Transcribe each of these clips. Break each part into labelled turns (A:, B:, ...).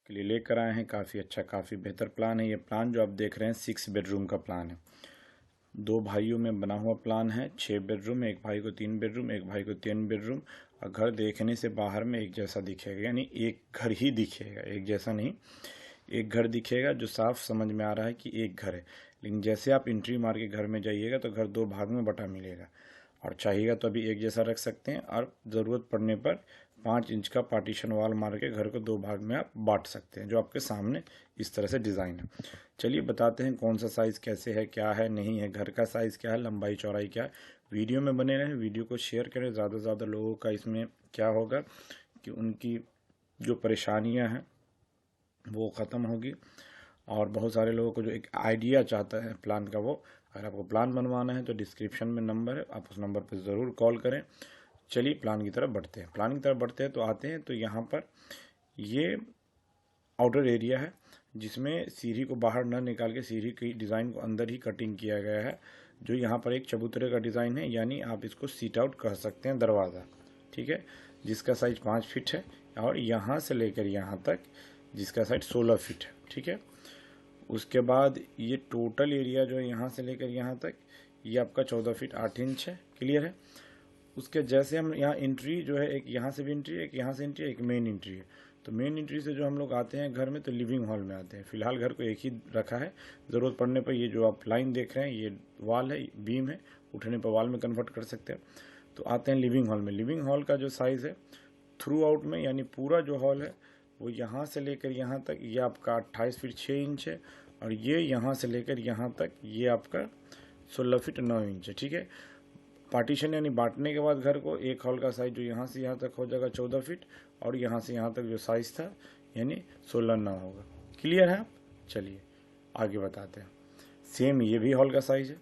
A: के लिए लेकर आए हैं। काफ़ी अच्छा, काफ़ी बेहतर प्लान है। ये प्लान जो आप देख रहे हैं 6 बेडरूम का प्लान है। 2 भाइयों में बना हुआ प्लान है। 6 बेडरूम, एक भाई को 3 बेडरूम, एक भाई को 3 बेडरूम। और घर देखने से बाहर में एक जैसा दिखेगा, यानी एक घर ही दिखेगा, एक जैसा नहीं। एक घर दिखेगा जो साफ समझ में आ रहा है कि एक घर है। लेकिन जैसे आप एंट्री मार के घर में जाइएगा तो घर 2 भाग में बटा मिलेगा। और चाहिएगा तो अभी एक जैसा रख सकते हैं, और ज़रूरत पड़ने पर 5 इंच का पार्टीशन वाल मार के घर को 2 भाग में आप बांट सकते हैं, जो आपके सामने इस तरह से डिज़ाइन है। चलिए बताते हैं कौन सा साइज़ कैसे है, क्या है, नहीं है, घर का साइज़ क्या है, लंबाई चौड़ाई क्या है। वीडियो में बने रहें, वीडियो को शेयर करें। ज़्यादा से ज़्यादा लोगों का इसमें क्या होगा कि उनकी जो परेशानियाँ हैं वो ख़त्म होगी, और बहुत सारे लोगों को जो एक आइडिया चाहता है प्लान का, वो अगर आपको प्लान बनवाना है तो डिस्क्रिप्शन में नंबर है, आप उस नंबर पर ज़रूर कॉल करें। चलिए प्लान की तरफ बढ़ते हैं। प्लान की तरफ बढ़ते हैं तो आते हैं तो यहाँ पर ये आउटर एरिया है, जिसमें सीढ़ी को बाहर न निकाल के सीढ़ी की डिज़ाइन को अंदर ही कटिंग किया गया है। जो यहाँ पर एक चबूतरे का डिज़ाइन है, यानी आप इसको सीट आउट कह सकते हैं, दरवाज़ा, ठीक है, जिसका साइज 5 फीट है। और यहाँ से लेकर यहाँ तक जिसका साइज 16 फीट है, ठीक है। उसके बाद ये टोटल एरिया जो है यहाँ से लेकर यहाँ तक, ये आपका 14 फीट 8 इंच है। क्लियर है। उसके जैसे हम यहाँ एंट्री जो है, एक यहाँ से भी एंट्री है, एक यहाँ से एंट्री है, एक मेन एंट्री है। तो मेन एंट्री से जो हम लोग आते हैं घर में, तो लिविंग हॉल में आते हैं। फिलहाल घर को एक ही रखा है, ज़रूरत पड़ने पर ये जो आप लाइन देख रहे हैं ये वाल है, बीम है, उठने पर वाल में कन्वर्ट कर सकते हैं। तो आते हैं लिविंग हॉल में। लिविंग हॉल का जो साइज़ है थ्रू आउट में, यानी पूरा जो हॉल है वो यहाँ से लेकर यहाँ तक ये आपका 28 फीट 6 इंच है। और ये यहाँ से लेकर यहाँ तक ये आपका 16 फीट 9 इंच है, ठीक है। पार्टीशन यानी बांटने के बाद घर को, एक हॉल का साइज जो यहाँ से यहाँ तक हो जाएगा 14 फीट, और यहाँ से यहाँ तक जो साइज था यानी 16-9 होगा। क्लियर है। चलिए आगे बताते हैं। सेम ये भी हॉल का साइज है।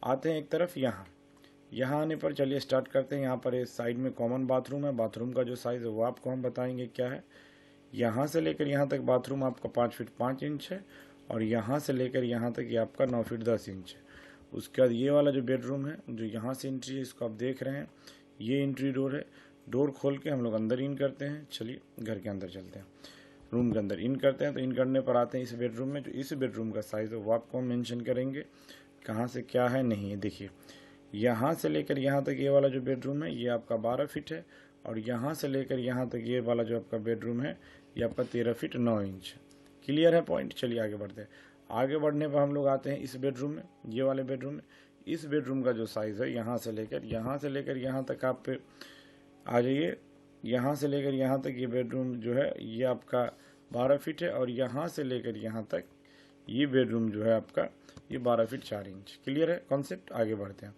A: आते हैं एक तरफ यहाँ आने पर चलिए स्टार्ट करते हैं। यहाँ पर इस साइड में कॉमन बाथरूम है। बाथरूम का जो साइज़ है वो आपको हम बताएंगे क्या है। यहाँ से लेकर यहाँ तक बाथरूम आपका 5 फीट 5 इंच है, और यहाँ से लेकर यहाँ तक ये आपका 9 फीट 10 इंच है। उसके बाद ये वाला जो बेडरूम है, जो यहाँ से एंट्री है, इसको आप देख रहे हैं, ये एंट्री डोर है। डोर खोल के हम लोग अंदर इन करते हैं। चलिए घर के अंदर चलते हैं, रूम के अंदर इन करते हैं। तो इन करने पर आते हैं इस बेडरूम में। जो इस बेडरूम का साइज़ है वो आपको हम मेंशन करेंगे, कहाँ से क्या है, नहीं है। देखिए यहाँ से लेकर यहाँ तक ये वाला जो बेडरूम है ये आपका 12 फीट है, और यहाँ से लेकर यहाँ तक ये वाला जो आपका बेडरूम है ये आपका 13 फीट 9 इंच। क्लियर है पॉइंट। चलिए आगे बढ़ते हैं। आगे बढ़ने पर हम लोग आते हैं इस बेडरूम में, ये वाले बेडरूम में। इस बेडरूम का जो साइज़ है यहाँ से लेकर यहाँ तक आप आ जाइए। यहाँ से लेकर यहाँ तक ये बेडरूम जो है ये आपका 12 फीट है, और यहाँ से लेकर यहाँ तक ये बेडरूम जो है आपका ये 12 फीट 4 इंच। क्लियर है कॉन्सेप्ट। आगे बढ़ते हैं।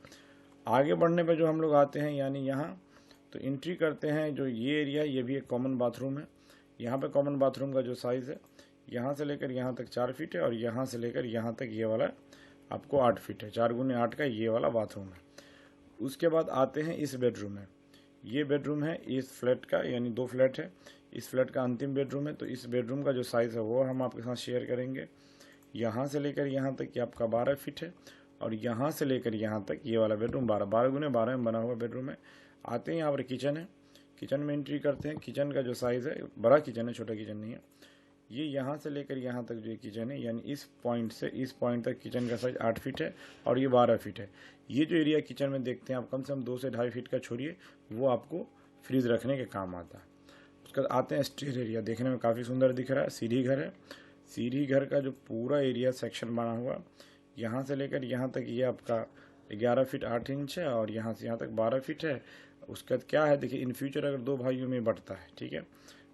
A: आगे बढ़ने पर जो हम लोग आते हैं यानी यहाँ, तो एंट्री करते हैं। जो ये एरिया ये भी एक कॉमन बाथरूम है। यहाँ पे कॉमन बाथरूम का जो साइज़ है यहाँ से लेकर यहाँ तक 4 फीट है, और यहाँ से लेकर यहाँ तक ये वाला आपको 8 फीट है। 4x8 का ये वाला बाथरूम है। उसके बाद आते हैं इस बेडरूम में। ये बेडरूम है इस फ्लैट का, यानी 2 फ्लैट है, इस फ्लैट का अंतिम बेडरूम है। तो इस बेडरूम का जो साइज़ है वो हम आपके साथ शेयर करेंगे। यहाँ से लेकर यहाँ तक ये आपका 12 फीट है, और यहाँ से लेकर यहाँ तक ये वाला बेडरूम 12x12 में बना हुआ बेडरूम है। आते हैं यहाँ पर किचन है। किचन में एंट्री करते हैं। किचन का जो साइज़ है, बड़ा किचन है, छोटा किचन नहीं है। ये यहाँ से लेकर यहाँ तक जो किचन है, यानी इस पॉइंट से इस पॉइंट तक किचन का साइज 8 फीट है, और ये 12 फीट है। ये जो एरिया किचन में देखते हैं आप, कम से कम 2 से 2.5 फीट का छोड़िए, वो आपको फ्रीज रखने के काम आता है। उसके बाद आते हैं स्टेयर एरिया। देखने में काफ़ी सुंदर दिख रहा है। सीढ़ी घर है। सीढ़ी घर का जो पूरा एरिया सेक्शन बना हुआ, यहाँ से लेकर यहाँ तक ये आपका 11 फीट 8 इंच है, और यहाँ से यहाँ तक 12 फीट है। उसके बाद क्या है, देखिए इन फ्यूचर अगर 2 भाइयों में बढ़ता है, ठीक है,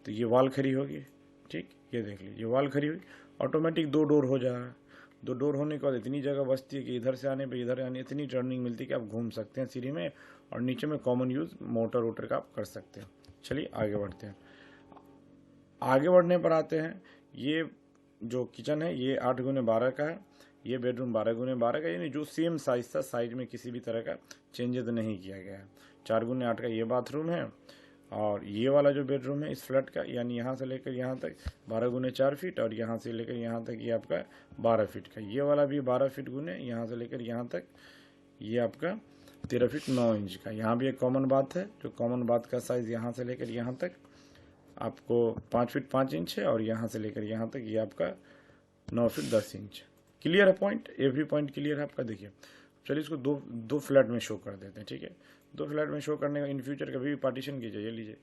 A: तो ये वाल खड़ी होगी। ठीक, ये देख लीजिए वाल खड़ी हुई, ऑटोमेटिक 2 डोर हो जा रहा है। 2 डोर होने के बाद इतनी जगह बचती है कि इधर से आने पे इधर आने इतनी टर्निंग मिलती है कि आप घूम सकते हैं सीढ़ी में, और नीचे में कॉमन यूज़ मोटर वोटर का आप कर सकते हैं। चलिए आगे बढ़ते हैं। आगे बढ़ने पर आते हैं, ये जो किचन है ये 8x12 का है। ये बेडरूम 12x12 का, यानी जो सेम साइज था, साइज में किसी भी तरह का चेंजेस नहीं किया गया है। 4x8 का ये बाथरूम है, और ये वाला जो बेडरूम है इस फ्लैट का, यानी यहाँ से लेकर यहाँ तक 12x4 फीट, और यहाँ से लेकर यहाँ तक ये आपका 12 फीट का। ये वाला भी 12 फीट गुने यहाँ से लेकर यहाँ तक ये आपका 13 फीट 9 इंच का। यहाँ भी एक कॉमन बाथ है, जो कॉमन बाथ का साइज़ यहाँ से लेकर यहाँ तक आपको 5 फीट 5 इंच है, और यहाँ से लेकर यहाँ तक ये आपका 9 फीट 10 इंच। क्लियर है पॉइंट, एवरी पॉइंट क्लियर है आपका। देखिए चलिए इसको दो फ्लैट में शो कर देते हैं, ठीक है। 2 फ्लैट में शो करने का इन फ्यूचर कभी भी पार्टीशन कीजिए, ये लीजिए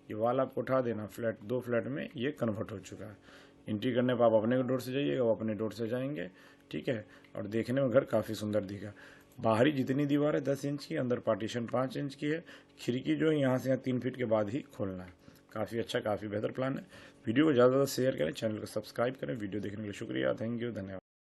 A: ये वाल आपको उठा देना, फ्लैट 2 फ्लैट में ये कन्वर्ट हो चुका है। एंट्री करने पर आप अपने डोर से जाइएगा, वो अपने डोर से जाएंगे, ठीक है। और देखने में घर काफ़ी सुंदर दिखा। बाहरी जितनी दीवार है 10 इंच की, अंदर पार्टीशन 5 इंच की है। खिड़की जो है यहाँ से यहाँ 3 फीट के बाद ही खोलना है। काफ़ी अच्छा, काफ़ी बेहतर प्लान है। वीडियो को ज़्यादा से ज़्यादा शेयर करें, चैनल को सब्सक्राइब करें। वीडियो देखने के लिए शुक्रिया, थैंक यू, धन्यवाद।